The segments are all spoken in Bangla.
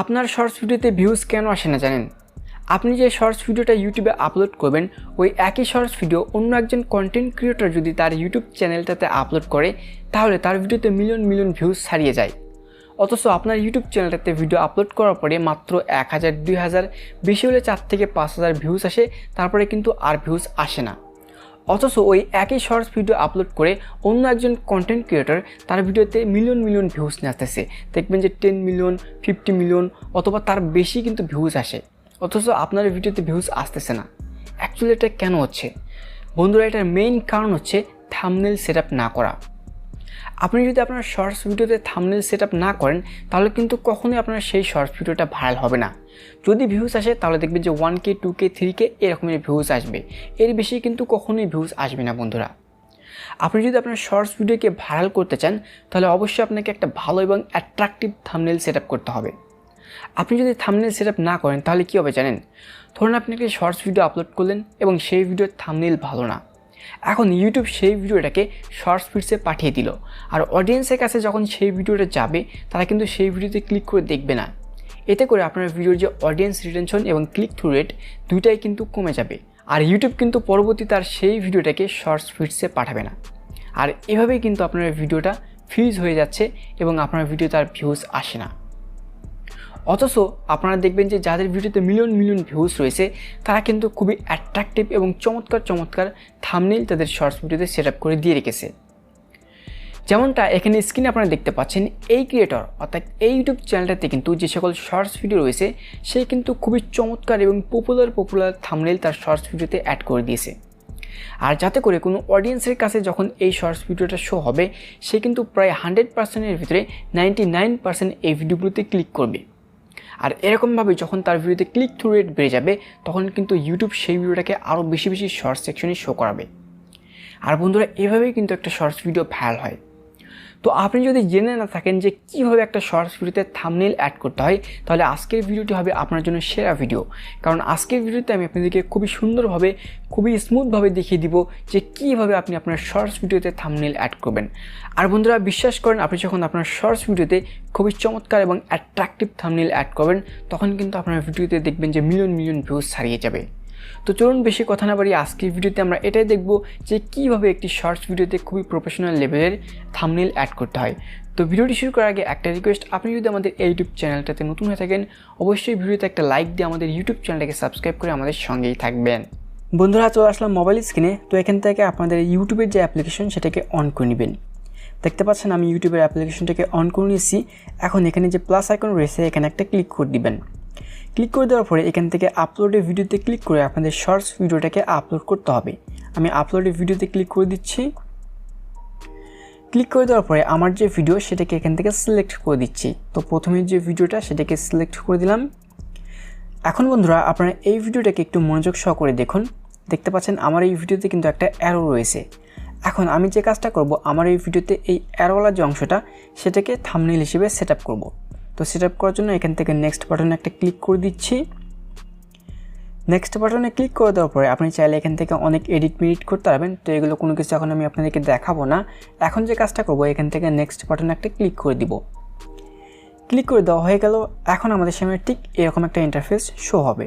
আপনার শর্টস ভিডিওতে ভিউজ কেন আসে না জানেন? আপনি যে শর্টস ভিডিওটা ইউটিউবে আপলোড করবেন, ওই একই শর্টস ভিডিও অন্য একজন কন্টেন্ট ক্রিয়েটর যদি তার ইউটিউব চ্যানেলটাতে আপলোড করে, তাহলে তার ভিডিওতে মিলিয়ন মিলিয়ন ভিউজ ছাড়িয়ে যায়। অথচ আপনার ইউটিউব চ্যানেলটাতে ভিডিও আপলোড করার পরে মাত্র 1000, 2000, বেশি হলে 4 থেকে 5000 ভিউজ আসে, তারপরে কিন্তু আর ভিউজ আসে না। অথচ ওই একই শর্টস ভিডিও আপলোড করে অন্য একজন কন্টেন্ট ক্রিয়েটর তার ভিডিওতে মিলিয়ন মিলিয়ন ভিউজ নিয়ে আসতেছে। দেখবেন যে 10 মিলিয়ন, 50 মিলিয়ন অথবা তার বেশি কিন্তু ভিউজ আসে, অথচ আপনার ভিডিওতে ভিউজ আসতেছে না। অ্যাকচুয়ালি এটা কেন হচ্ছে বন্ধুরা? এটার মেইন কারণ হচ্ছে থাম্বনেল সেটআপ না করা। আপনি যদি আপনার শর্টস ভিডিওতে থাম্বনেল সেটআপ না করেন, তাহলে কিন্তু কখনোই আপনার সেই শর্টস ভিডিওটা ভাইরাল হবে না। যদি ভিউজ আসে তাহলে দেখবেন যে 1K, 2K, 3K এরকমের ভিউজ আসবে, এর বেশি কিন্তু কখনোই ভিউজ আসবে না বন্ধুরা। আপনি যদি আপনার শর্টস ভিডিওকে ভাইরাল করতে চান, তাহলে অবশ্যই আপনাকে একটা ভালো এবং অ্যাট্রাকটিভ থাম্বনেল সেটআপ করতে হবে। আপনি যদি থাম্বনেল সেটআপ না করেন তাহলে কী হবে জানেন? ধরুন আপনি একটা শর্টস ভিডিও আপলোড করলেন এবং সেই ভিডিওর থাম্বনেল ভালো না। এখন ইউটিউব সেই ভিডিওটাকে শর্টস ফিডসে পাঠিয়ে দিল, আর অডিয়েন্সের কাছে যখন সেই ভিডিওটা যাবে, তারা কিন্তু সেই ভিডিওতে ক্লিক করে দেখবে না। এতে করে আপনার ভিডিওর যে অডিয়েন্স রিটেনশন এবং ক্লিক থ্রু রেট দুইটাই কিন্তু কমে যাবে, আর ইউটিউব কিন্তু পরবর্তী তার সেই ভিডিওটাকে শর্টস ফিডসে পাঠাবে না। আর এভাবেই কিন্তু আপনার ভিডিওটা ফ্রিজ হয়ে যাচ্ছে এবং আপনার ভিডিওতে আর ভিউজ আসে না। অথচ আপনারা দেখবেন যে যাদের ভিডিওতে মিলিয়ন মিলিয়ন ভিউজ রয়েছে, তারা কিন্তু খুবই অ্যাট্রাকটিভ এবং চমৎকার চমৎকার থাম্বনেল তাদের শর্টস ভিডিওতে সেটআপ করে দিয়ে রেখেছে। যেমনটা এখানে স্ক্রিনে আপনারা দেখতে পাচ্ছেন, এই ক্রিয়েটর অর্থাৎ এই ইউটিউব চ্যানেলটাতে কিন্তু যে সকল শর্টস ভিডিও রয়েছে, সে কিন্তু খুবই চমৎকার এবং পপুলার থাম্বনেল তার শর্টস ভিডিওতে অ্যাড করে দিয়েছে। আর যাতে করে কোনো অডিয়েন্সের কাছে যখন এই শর্টস ভিডিওটা শো হবে, সে কিন্তু প্রায় 100%-এর ভিতরে 99% এই ভিডিওগুলোতে ক্লিক করবে। আর এরকমভাবে যখন তার ভিডিওতে ক্লিক থ্রু রেট বেড়ে যাবে, তখন কিন্তু ইউটিউব সেই ভিডিওটাকে আরও বেশি বেশি শর্টস সেকশনে শো করাবে। আর বন্ধুরা, এভাবেই কিন্তু একটা শর্টস ভিডিও ভাইরাল হয়। তো আপনি যদি জেনে না থাকেন যে কীভাবে একটা শর্টস ভিডিওতে থাম্বনেল অ্যাড করতে হয়, তাহলে আজকের ভিডিওটি হবে আপনার জন্য সেরা ভিডিও। কারণ আজকের ভিডিওতে আমি আপনাদেরকে খুবই সুন্দরভাবে, খুবই স্মুথভাবে দেখিয়ে দিব যে কীভাবে আপনি আপনার শর্টস ভিডিওতে থাম্বনেল অ্যাড করবেন। আর বন্ধুরা, বিশ্বাস করেন, আপনি যখন আপনার শর্টস ভিডিওতে খুবই চমৎকার এবং অ্যাট্রাকটিভ থাম্বনেল অ্যাড করবেন, তখন কিন্তু আপনার ভিডিওতে দেখবেন যে মিলিয়ন মিলিয়ন ভিউজ ছাড়িয়ে যাবে। তো চলুন বেশি কথা না বাড়িয়ে আজকের ভিডিওতে আমরা এটাই দেখব যে কীভাবে একটি শর্টস ভিডিওতে খুবই প্রফেশনাল লেভেলের থাম্বনেল অ্যাড করতে হয়। তো ভিডিওটি শুরু করার আগে একটা রিকোয়েস্ট, আপনি যদি আমাদের এই ইউটিউব চ্যানেলটাতে নতুন হয়ে থাকেন, অবশ্যই ভিডিওতে একটা লাইক দিয়ে আমাদের ইউটিউব চ্যানেলটাকে সাবস্ক্রাইব করে আমাদের সঙ্গেই থাকবেন। বন্ধুরা, চলে আসলাম মোবাইল স্ক্রিনে। তো এখান থেকে আপনাদের ইউটিউবের যে অ্যাপ্লিকেশন সেটাকে অন করে নেবেন। দেখতে পাচ্ছেন আমি ইউটিউবের অ্যাপ্লিকেশনটাকে অন করে নিয়েছি। এখন এখানে যে প্লাস আইকন রয়েছে, এখানে একটা ক্লিক করে দিবেন। ক্লিক করে দেওয়ার পরে এখান থেকে আপলোডের ভিডিওতে ক্লিক করে আপনাদের শর্টস ভিডিওটাকে আপলোড করতে হবে। আমি আপলোডের ভিডিওতে ক্লিক করে দিচ্ছি। ক্লিক করে দেওয়ার পরে আমার যে ভিডিও সেটাকে এখান থেকে সিলেক্ট করে দিচ্ছি। তো প্রথমে যে ভিডিওটা সেটাকে সিলেক্ট করে দিলাম। এখন বন্ধুরা, আপনারা এই ভিডিওটাকে একটু মনোযোগ সহকারে দেখুন। দেখতে পাচ্ছেন আমার এই ভিডিওতে কিন্তু একটা অ্যারো রয়েছে। এখন আমি যে কাজটা করব, আমার এই ভিডিওতে এই অ্যারোওয়ালা যে অংশটা সেটাকে থাম্বনেল হিসেবে সেট আপ করবো। তো সেট আপ করার জন্য এখান থেকে নেক্সট বাটনে একটা ক্লিক করে দিচ্ছি। নেক্সট বাটনে ক্লিক করে দেওয়ার পরে আপনি চাইলে এখান থেকে অনেক এডিট করতে পারবেন। তো এগুলো কোনো কিছু এখন আমি আপনাদেরকে দেখাবো না। এখন যে কাজটা করবো, এখান থেকে নেক্সট বাটনে একটা ক্লিক করে দিব। ক্লিক করে দেওয়া হয়ে গেল। এখন আমাদের সামনে ঠিক এরকম একটা ইন্টারফেস শো হবে।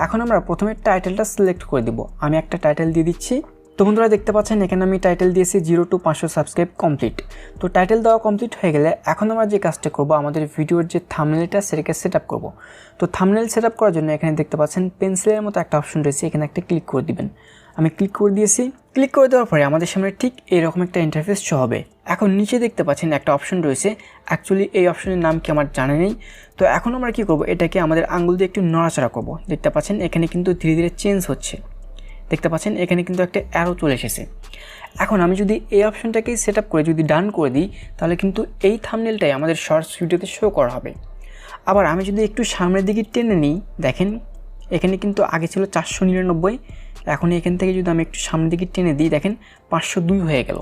এখন আমরা প্রথমে টাইটেলটা সিলেক্ট করে দিব। আমি একটা টাইটেল দিয়ে দিচ্ছি। তো বন্ধুরা, দেখতে পাচ্ছেন এখানে আমি টাইটেল দিয়েছি 0 to 500 সাবস্ক্রাইব কমপ্লিট। তো টাইটেল দেওয়া কমপ্লিট হয়ে গেলে এখন আমরা যে কাজটা করব, আমাদের ভিডিওর যে থাম্বনেলটা সেটাকে সেট আপ করবো। তো থাম্বনেল সেট আপ করার জন্য এখানে দেখতে পাচ্ছেন পেন্সিলের মতো একটা অপশন রয়েছে, এখানে একটা ক্লিক করে দিবেন। আমি ক্লিক করে দিয়েছি। ক্লিক করে দেওয়ার পরে আমাদের সামনে ঠিক এরকম একটা ইন্টারফেস শো হবে। এখন নিচে দেখতে পাচ্ছেন একটা অপশন রয়েছে। অ্যাকচুয়ালি এই অপশনের নাম কি আমার জানা নেই। তো এখন আমরা কি করব, এটাকে আমাদের আঙ্গুল দিয়ে একটু নড়াচড়া করব। দেখতে পাচ্ছেন এখানে কিন্তু ধীরে ধীরে চেঞ্জ হচ্ছে। দেখতে পাচ্ছেন এখানে কিন্তু একটা অ্যারো চলে এসেছে। এখন আমি যদি এই অপশনটাকেই সেট আপ করে যদি ডান করে দিই, তাহলে কিন্তু এই থাম্বনেলটাই আমাদের শর্টস ভিডিওতে শো করা হবে। আবার আমি যদি একটু সামনের দিকে টেনে নিই, দেখেন এখানে কিন্তু আগে ছিল 499, এখন এখান থেকে যদি আমি একটু সামনের দিকে টেনে দিই, দেখেন 502 হয়ে গেল।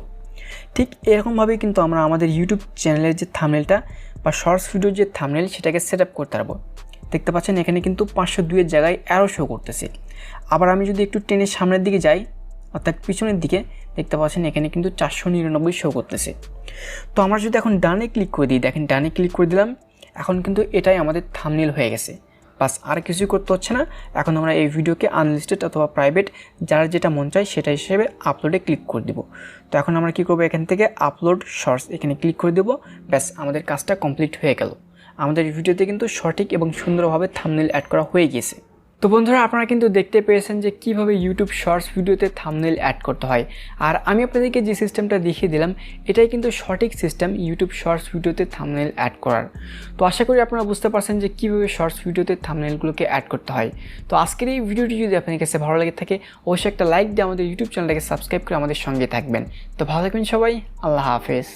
ঠিক এরকমভাবেই কিন্তু আমরা আমাদের ইউটিউব চ্যানেলের যে থাম্বনেলটা বা শর্টস ভিডিওর যে থাম্বনেল সেটাকে সেট আপ করতে পারবো। দেখতে পাচ্ছেন এখানে কিন্তু 502-এর জায়গায় অ্যারো শো করতেছে। আবার আমি যদি একটু টেনে সামনের দিকে যাই, অর্থাৎ পিছনের দিকে, দেখতে পাচ্ছেন এখানে কিন্তু 499 শো করতেছে। তো আমরা যদি এখন ডানে ক্লিক করে দিই, দেখেন ডানে ক্লিক করে দিলাম। এখন কিন্তু এটাই আমাদের থাম্বনেল হয়ে গেছে। বাস আর কিছুই করতে হচ্ছে না। এখন আমরা এই ভিডিওকে আনলিস্টেড অথবা প্রাইভেট যার যেটা মন চায় সেটা হিসেবে আপলোডে ক্লিক করে দেব। তো এখন আমরা কী করবো, এখান থেকে আপলোড শর্টস এখানে ক্লিক করে দেবো। ব্যাস আমাদের কাজটা কমপ্লিট হয়ে গেল। আমাদের ভিডিওতে কিন্তু সঠিক এবং সুন্দরভাবে থাম্বনেল অ্যাড করা হয়ে গিয়েছে। তো বন্ধুরা, আপনারা কিন্তু দেখতে পেয়েছেন যে কীভাবে ইউটিউব শর্টস ভিডিওতে থাম্বনেল অ্যাড করতে হয়। আর আমি আপনাদেরকে যে সিস্টেমটা দেখিয়ে দিলাম এটাই কিন্তু সঠিক সিস্টেম ইউটিউব শর্টস ভিডিওতে থাম্বনেল অ্যাড করার। তো আশা করি আপনারা বুঝতে পারছেন যে কীভাবে শর্টস ভিডিওতে থাম্বনেলগুলোকে অ্যাড করতে হয়। তো আজকের এই ভিডিওটি যদি আপনাদের কাছে ভালো লাগে থাকে অবশ্যই একটা লাইক দিয়ে আমাদের ইউটিউব চ্যানেলটাকে সাবস্ক্রাইব করে আমাদের সঙ্গে থাকবেন। তো ভালো থাকবেন সবাই, আল্লাহ হাফেজ।